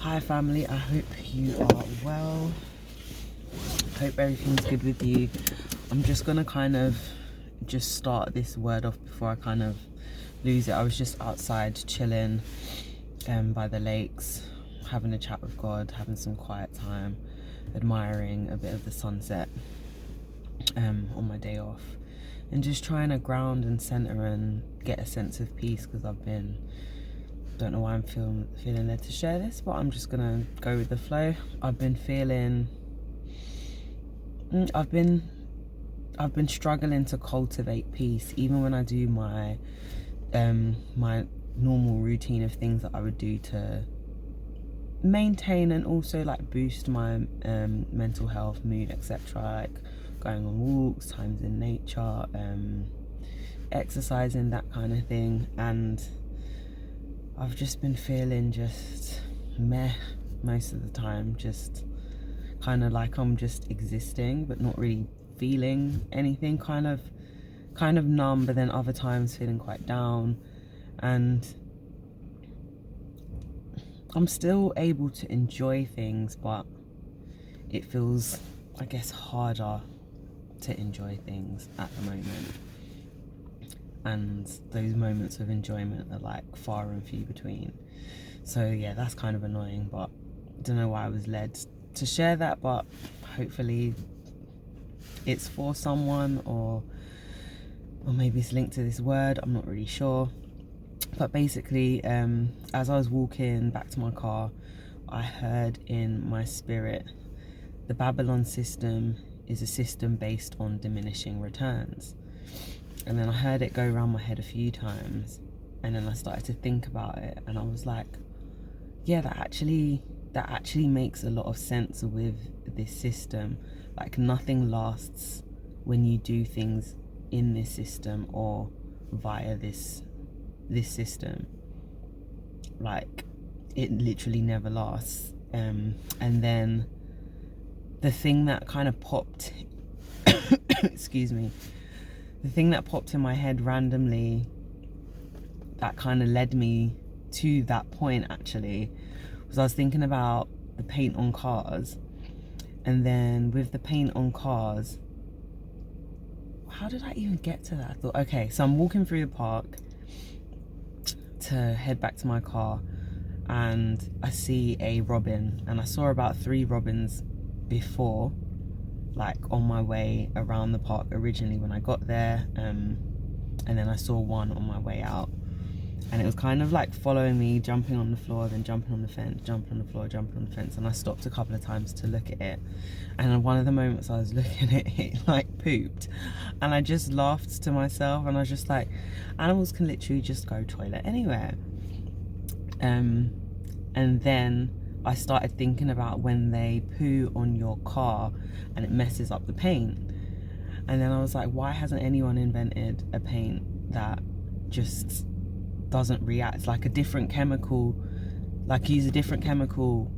Hi family, I hope you are well. Hope everything's good with you. I'm just gonna kind of just start this word off before I kind of lose it. I was just outside chilling by the lakes, having a chat with God, having some quiet time, admiring a bit of the sunset on my day off, and just trying to ground and center and get a sense of peace, because don't know why I'm feeling led to share this, but I'm just gonna go with the flow. I've been struggling to cultivate peace, even when I do my my normal routine of things that I would do to maintain and also like boost my mental health, mood, etc. Like going on walks, times in nature, exercising, that kind of thing. And I've just been feeling just meh most of the time, just kind of like I'm just existing but not really feeling anything, kind of numb, but then other times feeling quite down. And I'm still able to enjoy things, but it feels, I guess, harder to enjoy things at the moment. And those moments of enjoyment are like far and few between. So yeah, that's kind of annoying, but I don't know why I was led to share that, but hopefully it's for someone, or maybe it's linked to this word, I'm not really sure. But basically, as I was walking back to my car, I heard in my spirit, the Babylon system is a system based on diminishing returns. And then I heard it go around my head a few times, and then I started to think about it, and I was like, yeah, that actually makes a lot of sense with this system. Like, nothing lasts when you do things in this system or via this system. Like, it literally never lasts. And then the thing that kind of popped excuse me, the thing that popped in my head randomly that kind of led me to that point actually was, I was thinking about the paint on cars. And then with the paint on cars, how did I even get to that? I thought, okay, so I'm walking through the park to head back to my car, and I see a robin, and I saw about 3 robins before, like on my way around the park originally when I got there, and then I saw one on my way out, and it was kind of like following me, jumping on the floor, then jumping on the fence, jumping on the floor, jumping on the fence. And I stopped a couple of times to look at it, and one of the moments I was looking at it, it like pooped, and I just laughed to myself, and I was just like, animals can literally just go toilet anywhere. And then I started thinking about when they poo on your car and it messes up the paint. And then I was like, why hasn't anyone invented a paint that just doesn't react? It's like a different chemical, like use a different chemical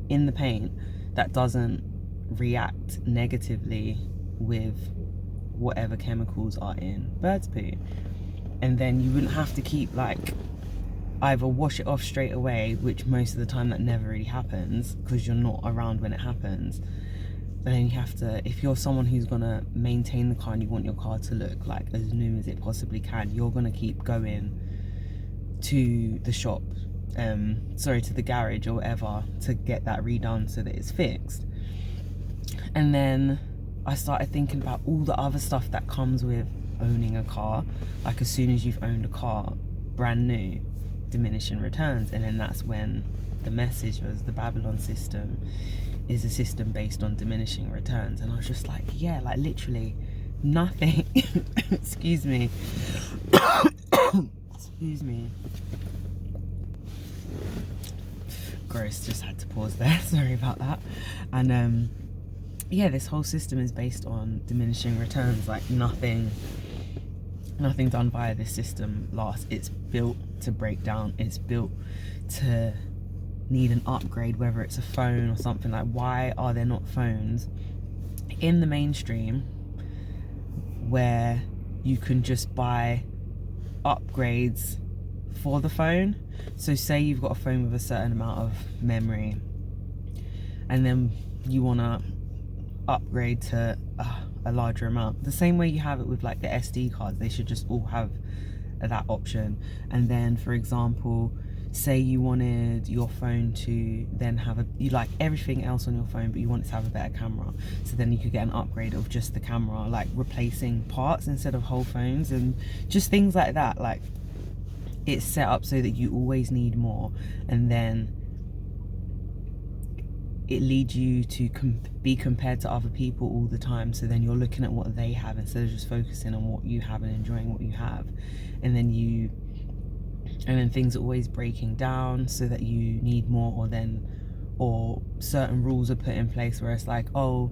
in the paint that doesn't react negatively with whatever chemicals are in bird's poo. And then you wouldn't have to keep like either wash it off straight away, which most of the time that never really happens because you're not around when it happens. And then you have to, if you're someone who's gonna maintain the car and you want your car to look like as new as it possibly can, you're gonna keep going to the shop, to the garage or whatever, to get that redone so that it's fixed. And then I started thinking about all the other stuff that comes with owning a car. Like, as soon as you've owned a car brand new, diminishing returns. And then that's when the message was, the Babylon system is a system based on diminishing returns. And I was just like, yeah, like literally nothing excuse me excuse me, gross, just had to pause there sorry about that. And yeah, this whole system is based on diminishing returns. Like, nothing done via this system lasts. It's built to break down. It's built to need an upgrade, whether it's a phone or something. Like, why are there not phones in the mainstream where you can just buy upgrades for the phone So say you've got a phone with a certain amount of memory, and then you want to upgrade to a larger amount. The same way you have it with like the SD cards, they should just all have that option. And then, for example, say you wanted your phone to then have you like everything else on your phone, but you want it to have a better camera, so then you could get an upgrade of just the camera, like replacing parts instead of whole phones, and just things like that. Like, it's set up so that you always need more, and then it leads you to be compared to other people all the time. So then you're looking at what they have instead of just focusing on what you have and enjoying what you have. And then things are always breaking down so that you need more, or certain rules are put in place where it's like, oh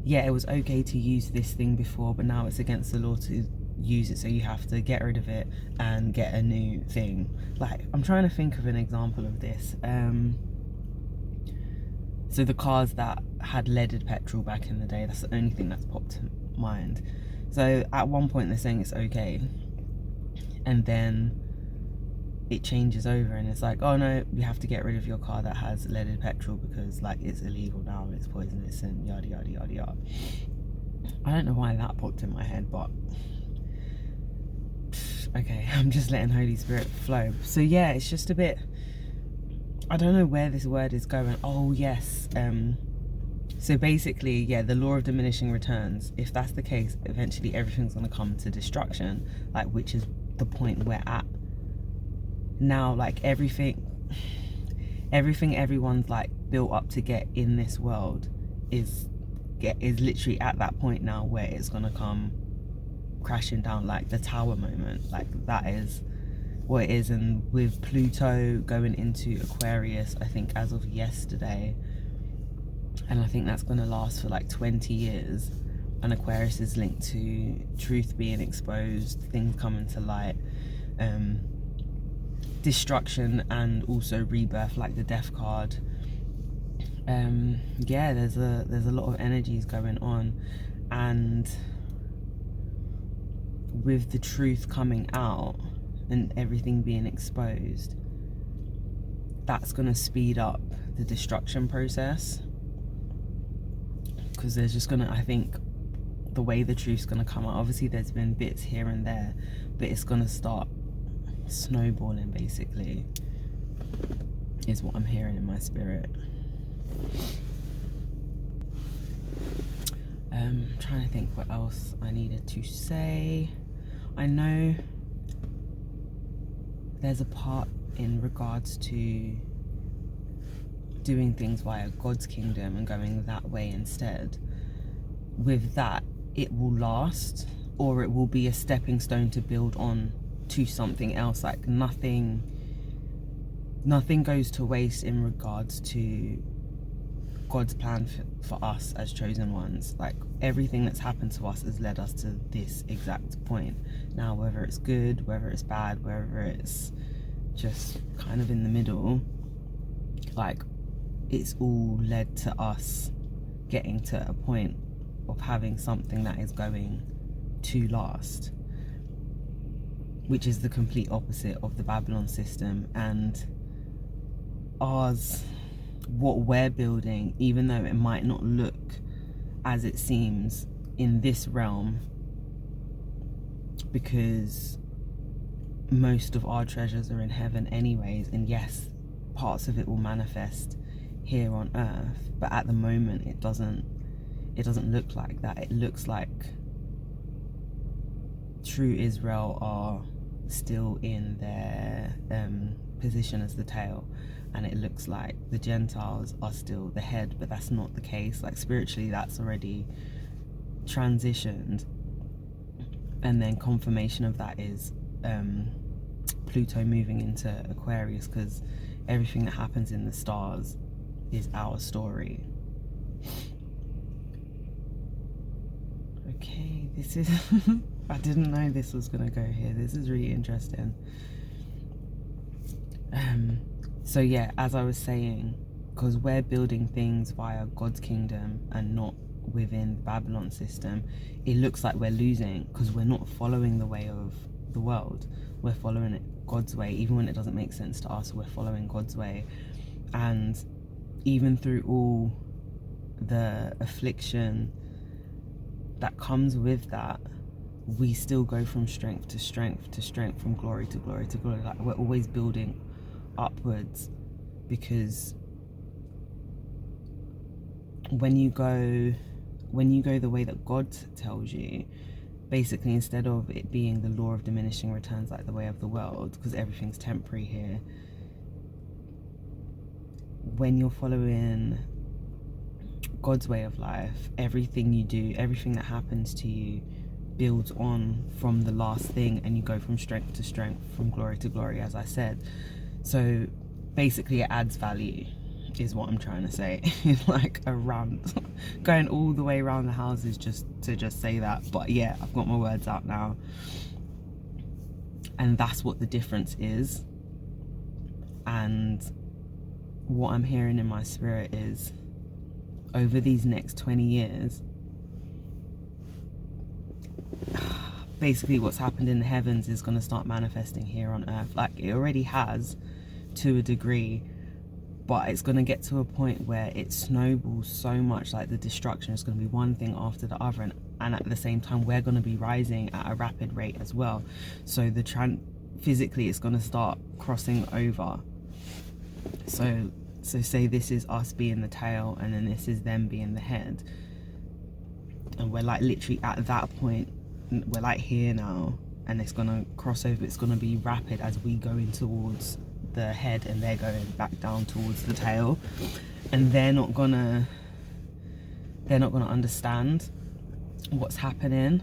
yeah, it was okay to use this thing before, but now it's against the law to use it, so you have to get rid of it and get a new thing. Like, I'm trying to think of an example of this. So the cars that had leaded petrol back in the day, that's the only thing that's popped to mind. So at one point they're saying it's okay, and then it changes over and it's like, oh no, you have to get rid of your car that has leaded petrol because like it's illegal now and it's poisonous and yada yada yada yada. I don't know why that popped in my head, but okay, I'm just letting Holy Spirit flow. So yeah, it's just a bit, I don't know where this word is going. Oh yes, so basically, yeah, the law of diminishing returns. If that's the case, eventually everything's going to come to destruction, like, which is the point we're at now. Like, everything everyone's like built up to get in this world is literally at that point now where it's going to come crashing down, like the tower moment. Like, that is what it is. And with Pluto going into Aquarius, I think as of yesterday, and I think that's going to last for like 20 years, and Aquarius is linked to truth being exposed, things coming to light, destruction, and also rebirth, like the death card. Yeah, there's a lot of energies going on, and with the truth coming out and everything being exposed, that's going to speed up the destruction process, because there's just going to, I think, the way the truth's going to come out, obviously there's been bits here and there, but it's going to start snowballing, basically, is what I'm hearing in my spirit. Trying to think what else I needed to say. I know there's a part in regards to doing things via God's kingdom and going that way instead. With that, it will last, or it will be a stepping stone to build on to something else. Like, nothing goes to waste in regards to God's plan for us as chosen ones. Like, everything that's happened to us has led us to this exact point. Now, whether it's good, whether it's bad, whether it's just kind of in the middle, like, it's all led to us getting to a point of having something that is going to last, which is the complete opposite of the Babylon system. And ours, what we're building, even though it might not look as it seems in this realm, because most of our treasures are in heaven anyways, and yes, parts of it will manifest here on earth, but at the moment it doesn't look like that. It looks like true Israel are still in their position as the tail, and it looks like the Gentiles are still the head, but that's not the case. Like, spiritually, that's already transitioned. And then confirmation of that is Pluto moving into Aquarius, because everything that happens in the stars is our story. Okay, this is I didn't know this was gonna go here. This is really interesting. So yeah, as I was saying, because we're building things via God's kingdom and not within the Babylon system, it looks like we're losing, because we're not following the way of the world. We're following it God's way, even when it doesn't make sense to us. We're following God's way, and even through all the affliction that comes with that, we still go from strength to strength to strength, from glory to glory to glory. Like, we're always building upwards, because when you go the way that God tells you, basically, instead of it being the law of diminishing returns, like the way of the world, because everything's temporary here, when you're following God's way of life, everything you do, everything that happens to you, builds on from the last thing, and you go from strength to strength, from glory to glory, as I said. So basically, it adds value, is what I'm trying to say. Like a rant, going all the way around the houses just to say that. But yeah, I've got my words out now, and that's what the difference is. And what I'm hearing in my spirit is, over these next 20 years, basically what's happened in the heavens is going to start manifesting here on earth. Like, it already has to a degree, but it's going to get to a point where it snowballs so much, like the destruction is going to be one thing after the other, and at the same time we're going to be rising at a rapid rate as well. So physically it's going to start crossing over. So say this is us being the tail, and then this is them being the head, and we're like literally at that point. We're like here now, and it's gonna cross over. It's gonna be rapid as we go in towards the head, and they're going back down towards the tail, and they're not gonna understand what's happening,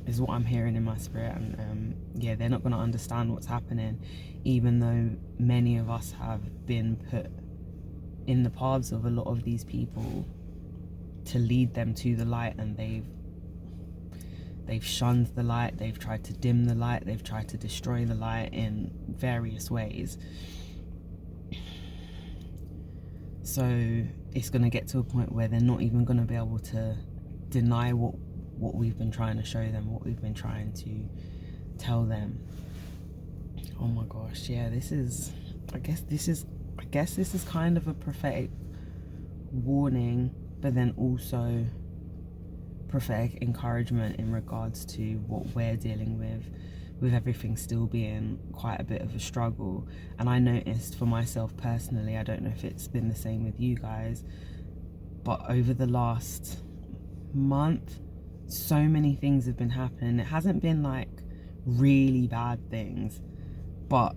is what I'm hearing in my spirit. And yeah, they're not gonna understand what's happening, even though many of us have been put in the paths of a lot of these people to lead them to the light, and they've shunned the light, they've tried to dim the light, they've tried to destroy the light in various ways. So it's going to get to a point where they're not even going to be able to deny what we've been trying to show them, what we've been trying to tell them. Oh my gosh, yeah, I guess this is kind of a prophetic warning, but then also prophetic encouragement in regards to what we're dealing with everything still being quite a bit of a struggle. And I noticed for myself personally, I don't know if it's been the same with you guys, but over the last month, so many things have been happening. It hasn't been like really bad things, but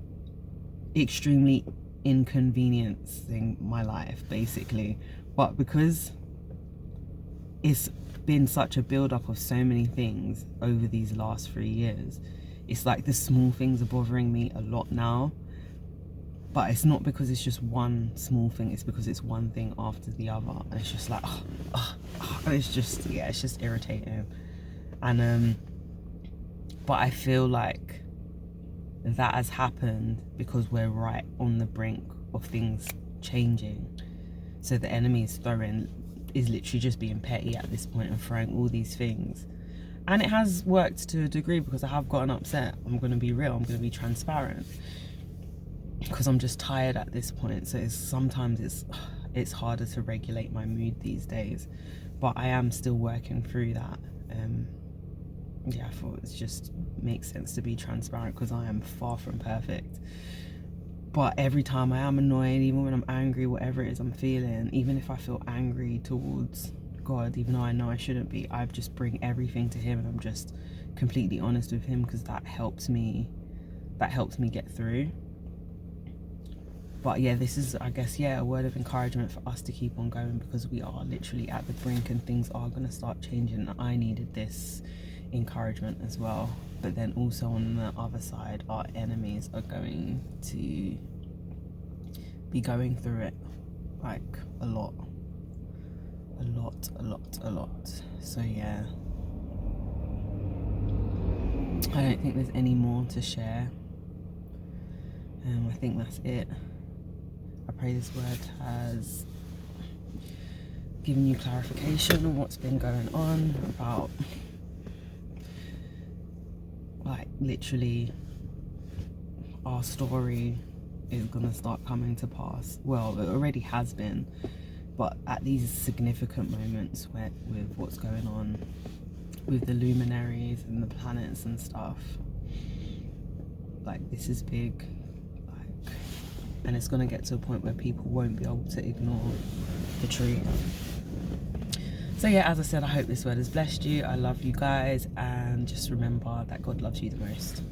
extremely inconveniencing my life, basically. But because it's been such a build-up of so many things over these last 3 years, it's like the small things are bothering me a lot now. But it's not because it's just one small thing, it's because it's one thing after the other, and it's just like it's just irritating. And but I feel like that has happened because we're right on the brink of things changing. So the enemy is literally just being petty at this point and throwing all these things, and it has worked to a degree, because I have gotten upset. I'm going to be real, I'm going to be transparent, because I'm just tired at this point. So sometimes it's harder to regulate my mood these days, but I am still working through that. Yeah, I thought it just makes sense to be transparent, because I am far from perfect. But every time I am annoyed, even when I'm angry, whatever it is I'm feeling, even if I feel angry towards God, even though I know I shouldn't be, I just bring everything to him, and I'm just completely honest with him, because that helps me get through. But yeah, this is, I guess, a word of encouragement for us to keep on going, because we are literally at the brink and things are going to start changing. I needed this encouragement as well. But then also on the other side, our enemies are going to be going through it like a lot. So yeah, I don't think there's any more to share. I think that's it. I pray this word has given you clarification on what's been going on, about like literally our story is gonna start coming to pass. Well, it already has been, but at these significant moments with what's going on with the luminaries and the planets and stuff, like, this is big, like, and it's gonna get to a point where people won't be able to ignore the truth. So yeah, as I said, I hope this word has blessed you. I love you guys, and just remember that God loves you the most.